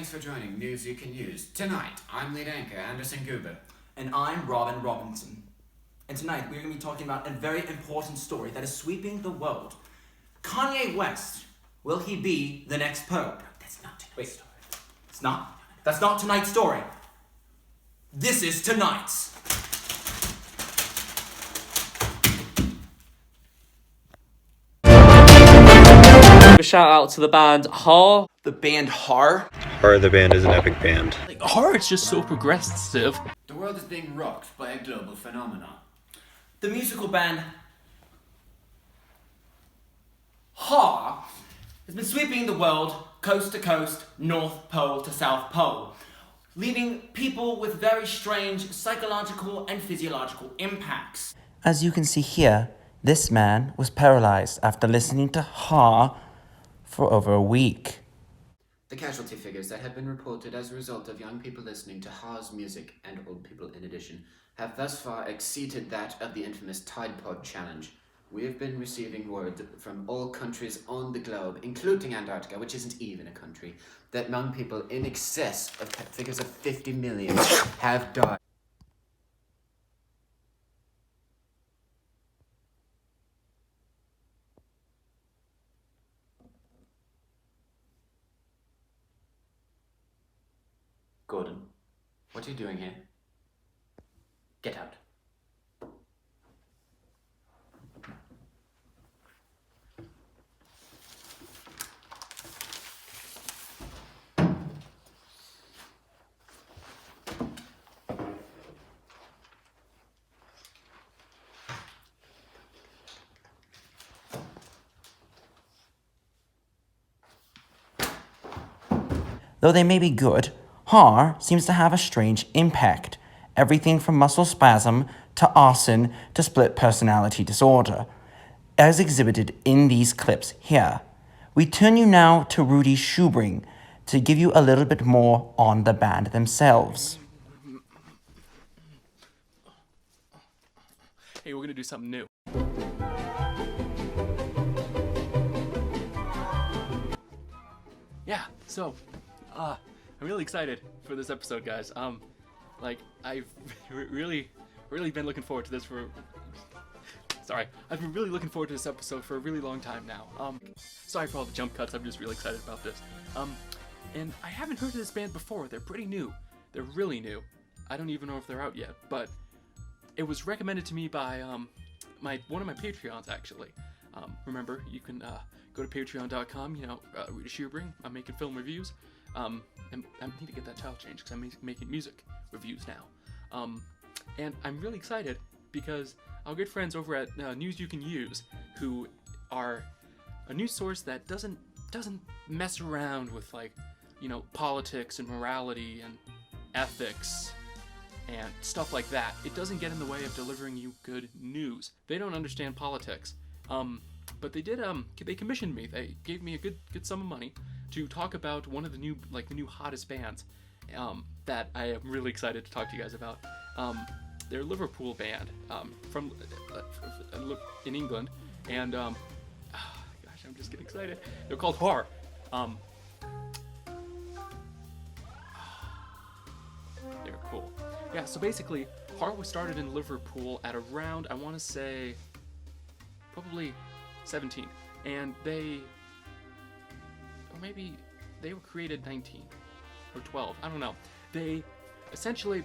Thanks for joining News You Can Use. Tonight, I'm lead anchor Anderson Goober. And I'm Robin Robinson. And tonight, we're going to be talking about a very important story that is sweeping the world. Kanye West, will he be the next pope? That's not tonight's story. It's not? That's not tonight's story. This is tonight's. A shout out to the band HaRr. The band HaRr? HaRr the band is an epic band. HaRr is just so progressive. The world is being rocked by a global phenomenon. The musical band HaRr has been sweeping the world coast to coast, North Pole to South Pole, leaving people with very strange psychological and physiological impacts. As you can see here, this man was paralyzed after listening to HaRr for over a week. The casualty figures that have been reported as a result of young people listening to HaRr's music, and old people in addition, have thus far exceeded that of the infamous Tide Pod Challenge. We have been receiving word from all countries on the globe, including Antarctica, which isn't even a country, that young people in excess of figures of 50 million have died. Gordon, what are you doing here? Get out. Though they may be good, HaRr seems to have a strange impact. Everything from muscle spasm to arson to split personality disorder, as exhibited in these clips here. We turn you now to Rudy Schubring to give you a little bit more on the band themselves. Hey, we're gonna do something new. Yeah, so, I'm really excited for this episode, guys. I've really been looking forward to this I've been really looking forward to this episode for a really long time now. Sorry for all the jump cuts, I'm just really excited about this. And I haven't heard of this band before. They're pretty new. They're really new. I don't even know if they're out yet, but it was recommended to me by, one of my Patreons, actually. Remember, you can, go to patreon.com, Rudy Schubring. I'm making film reviews. And I need to get that title changed because I'm making music reviews now. And I'm really excited because our good friends over at News You Can Use, who are a news source that doesn't mess around with politics and morality and ethics and stuff like that. It doesn't get in the way of delivering you good news. They don't understand politics. But they did, they commissioned me. They gave me a good sum of money to talk about one of the new, the new hottest bands, that I am really excited to talk to you guys about. They're a Liverpool band, from, in England, and, gosh, I'm just getting excited. They're called HaRr. They're cool. Yeah, so basically, HaRr was started in Liverpool at around, I want to say, probably 17, and maybe they were created 19 or 12, I don't know. They essentially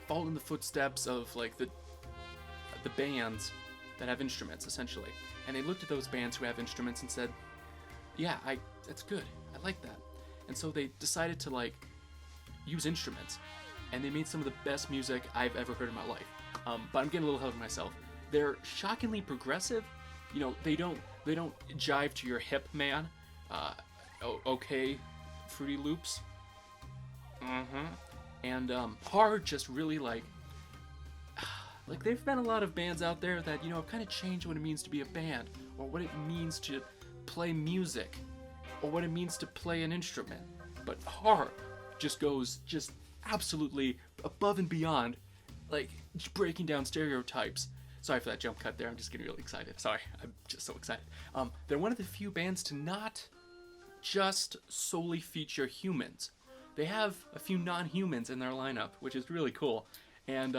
follow in the footsteps of the bands that have instruments, essentially, and they looked at those bands who have instruments and said, yeah, that's good, I like that. And so they decided to use instruments, and they made some of the best music I've ever heard in my life. But I'm getting a little ahead of myself. They're shockingly progressive. They don't jive to your hip, man. Okay, Fruity Loops. And HaRr just really there've been a lot of bands out there that have kind of changed what it means to be a band, or what it means to play music, or what it means to play an instrument. But HaRr just goes absolutely above and beyond, breaking down stereotypes. Sorry for that jump cut there, I'm just getting really excited. Sorry, I'm just so excited. They're one of the few bands to not just solely feature humans. they have a few non-humans in their lineup, which is really cool. And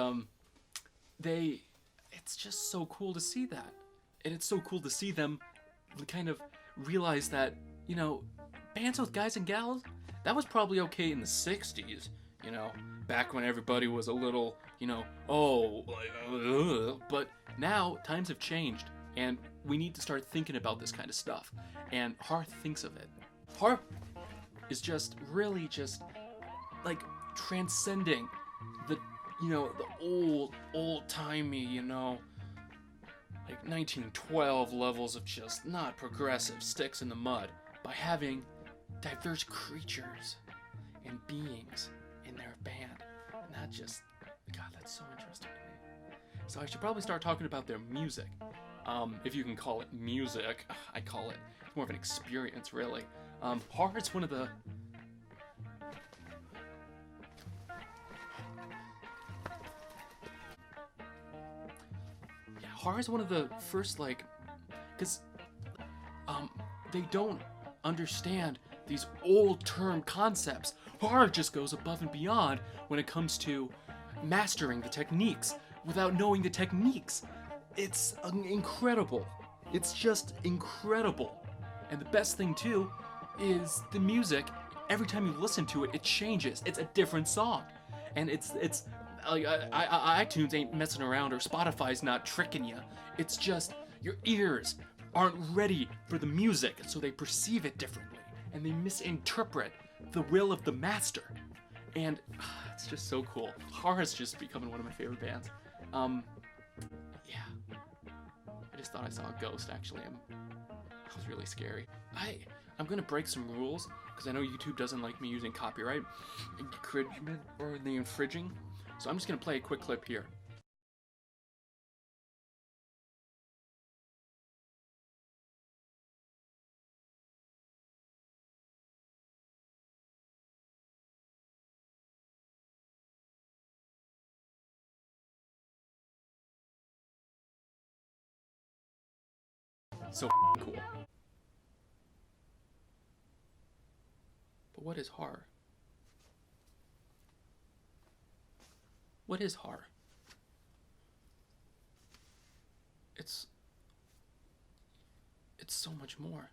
it's just so cool to see that. And it's so cool to see them kind of realize that, you know, bands with guys and gals, that was probably okay in the 60s, you know, back when everybody was a little, you know, but now times have changed, and we need to start thinking about this kind of stuff, and HaRr thinks of it. HaRr is just really just, like, transcending the, you know, the old-timey, you know, like 1912 levels of just not progressive sticks in the mud by having diverse creatures and beings in their band. And that just, God, that's so interesting to me. So I should probably start talking about their music. If you can call it music, I call it, it's more of an experience, really. HaRr is one of the... HaRr is one of the first, like, because they don't understand these old-term concepts. HaRr just goes above and beyond when it comes to mastering the techniques without knowing the techniques. It's incredible. It's just incredible. And the best thing, too, is the music. Every time you listen to it, it changes. It's a different song. And it's like, iTunes ain't messing around, or Spotify's not tricking you. It's just your ears aren't ready for the music, so they perceive it differently, and they misinterpret the will of the master. And it's just so cool. HaRr is just becoming one of my favorite bands. Yeah. I just thought I saw a ghost, actually. That was really scary. I'm gonna break some rules, because I know YouTube doesn't like me using copyright, infringement, or the infringing. So I'm just going to play a quick clip here. So cool. But what is HaRr? What is HaRr? It's so much more.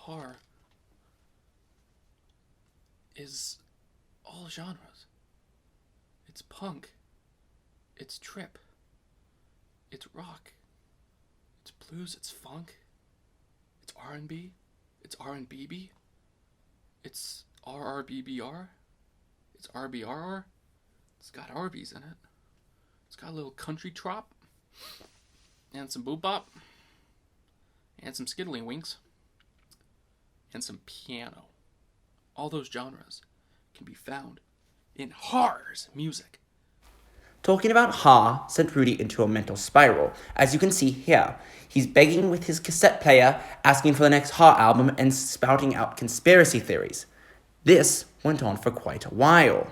HaRr is all genres. It's punk. It's trip. It's rock. It's blues. It's funk. It's R&B. It's R&BB. It's RRBBR. It's RBRR. It's got Arby's in it. It's got a little country trop, and some boop-bop, and some skiddly-winks, and some piano. All those genres can be found in HaRr's music. Talking about HaRr sent Rudy into a mental spiral. As you can see here, he's begging with his cassette player, asking for the next HaRr album, and spouting out conspiracy theories. This went on for quite a while.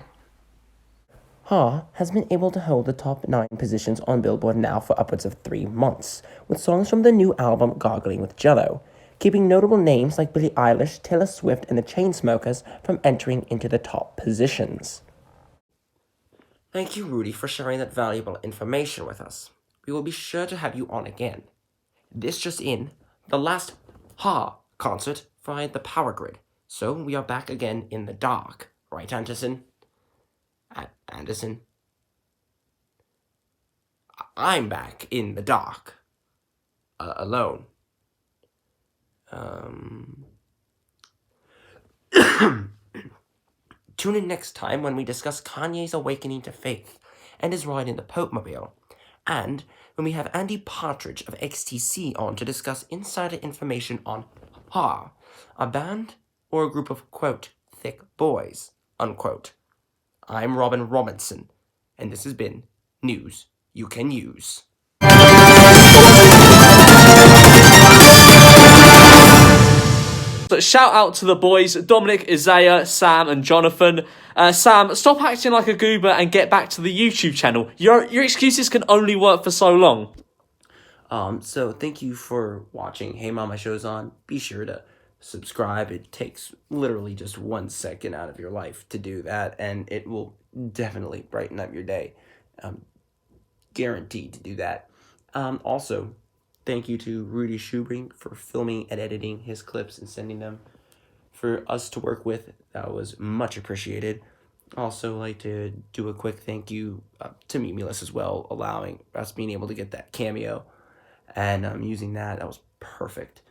HaRr has been able to hold the top 9 positions on Billboard now for upwards of 3 months, with songs from the new album Gargling with Jello, keeping notable names like Billie Eilish, Taylor Swift, and the Chainsmokers from entering into the top positions. Thank you, Rudy, for sharing that valuable information with us. We will be sure to have you on again. This just in, the last HaRr concert fried the power grid, so we are back again in the dark. Right, Anderson? Anderson? I'm back in the dark. Alone. Tune in next time when we discuss Kanye's awakening to faith and his ride in the Popemobile, and when we have Andy Partridge of XTC on to discuss insider information on HaRr, a band or a group of, quote, thick boys, unquote. I'm Robin Robinson, and this has been News You Can Use. So shout out to the boys, Dominic, Isaiah, Sam and Jonathan. Sam, stop acting like a goober and get back to the YouTube channel. Your excuses can only work for so long. So thank you for watching. Hey Mom, my show's on. Be sure to subscribe. It takes literally just 1 second out of your life to do that, and it will definitely brighten up your day. Guaranteed to do that. Also, thank you to Rudy Schubring for filming and editing his clips and sending them for us to work with. That was much appreciated. Also, like to do a quick thank you to Memeulous as well, allowing us being able to get that cameo and using that. That was perfect.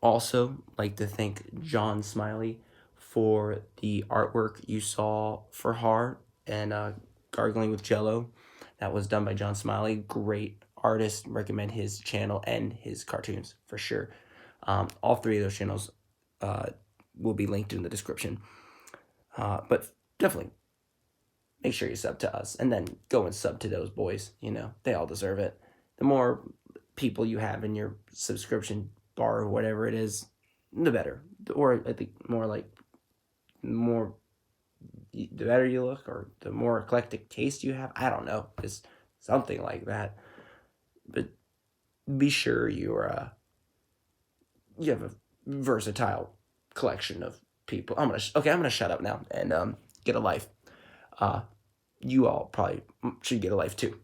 Also, like to thank John Smiley for the artwork you saw for HaRr and Gargling with Jello. That was done by John Smiley. Great artist. Recommend his channel and his cartoons for sure. All three of those channels will be linked in the description. But definitely make sure you sub to us and then go and sub to those boys. You know, they all deserve it. The more people you have in your subscription bar or whatever it is, the better. Or I think the better you look, or the more eclectic taste you have. I don't know, it's something like that. But be sure you have a versatile collection of people. I'm gonna shut up now and get a life. You all probably should get a life too.